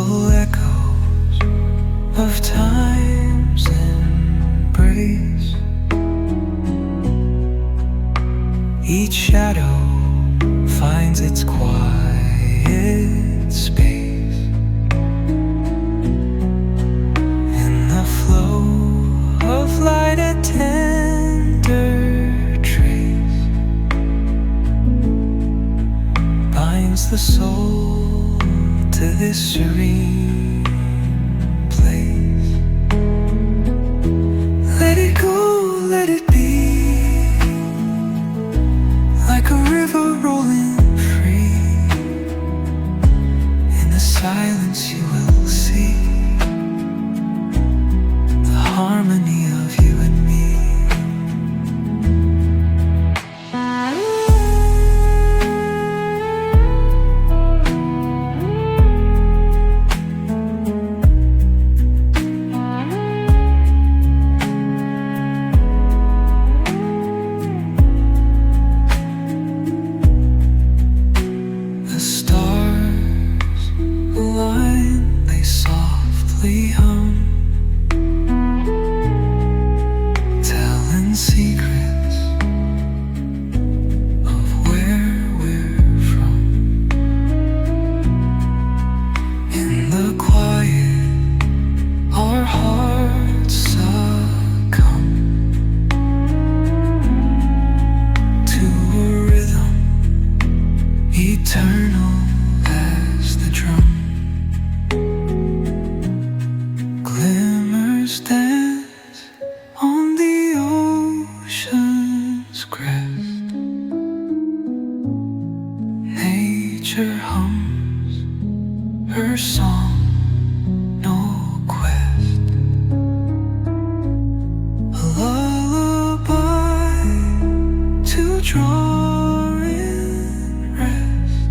gentle echoes of time's embrace. Each shadow finds its quiet space in the flow of light, a tender trace binds the soul to this serene place. Let it go, let it be, like a river rolling free. In the silence you will see the harmony of you and me. The stars align, they softly hum, telling secrets of where we're from. In the quiet, our hearts succumb to a rhythm eternal as the drum. Glimmers dance on the ocean's crest. Nature hums her song, no quest. A lullaby to draw in rest,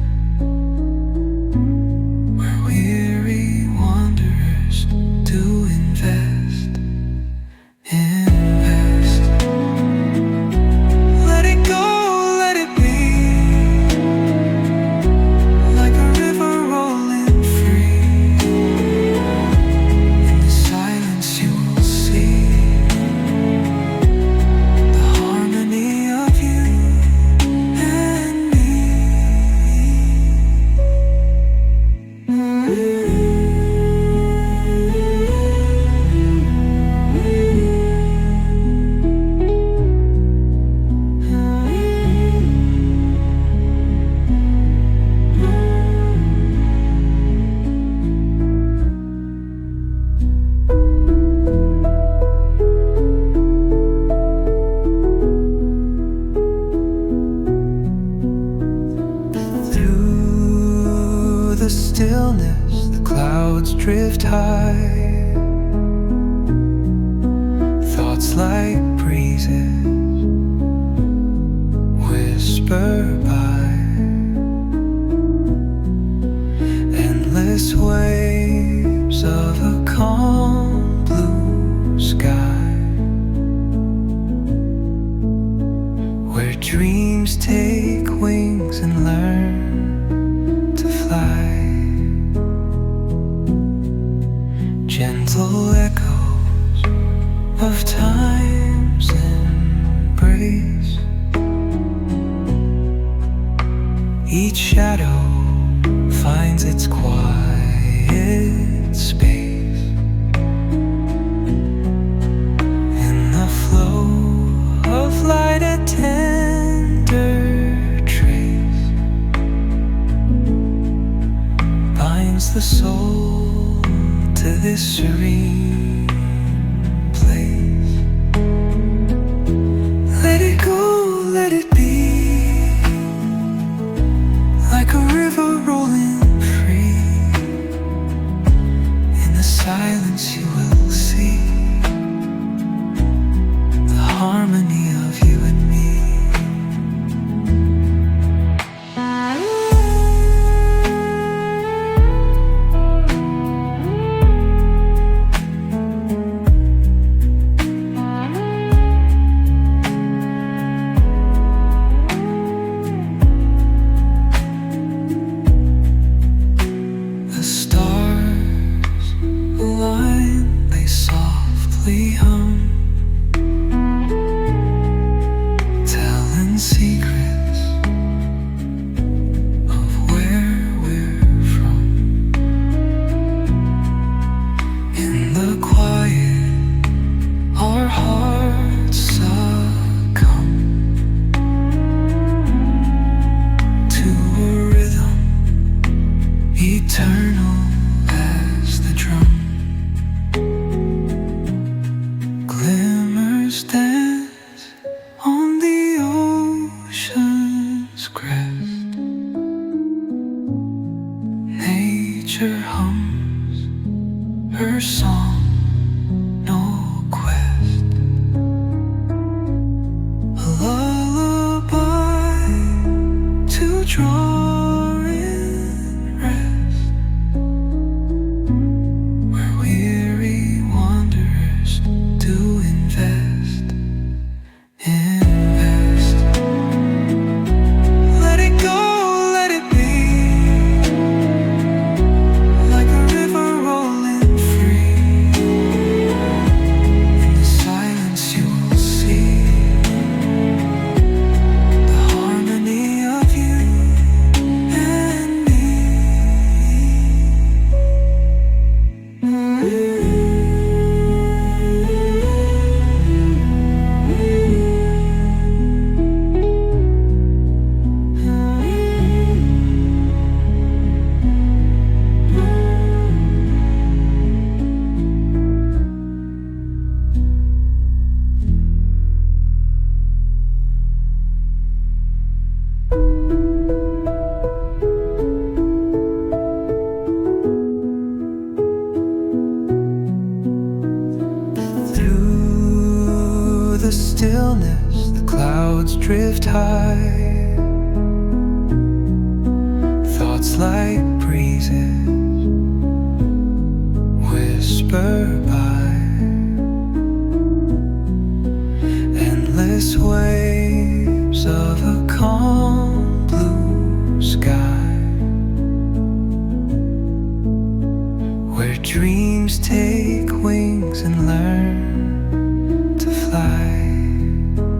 where weary wanderers do invest. Let it go, let it be, like a river rolling free. In the silence you will see the harmony of you and me. Through the stillness, the clouds drift high. Thoughts like breezes whisper by. Endless waves of a calm blue sky, where dreams take wings and learn to fly. Gentle echoes of time's embrace. Each shadow finds its quiet space in the flow of light, a tender trace binds the soul to this serene place. Let it go, let it be, like a river rolling free. In the silence you will see the harmony of you and me. The stars her song, no quest. A lullaby to draw in rest, where weary wanderers do invest. Let it go, let it be, like a river rolling free. In the silence you will see the harmony of you and me. Through the stillness, the clouds drift high. Thoughts like breezes whisper by. Endless waves of a calm blue sky, where dreams take wings and learn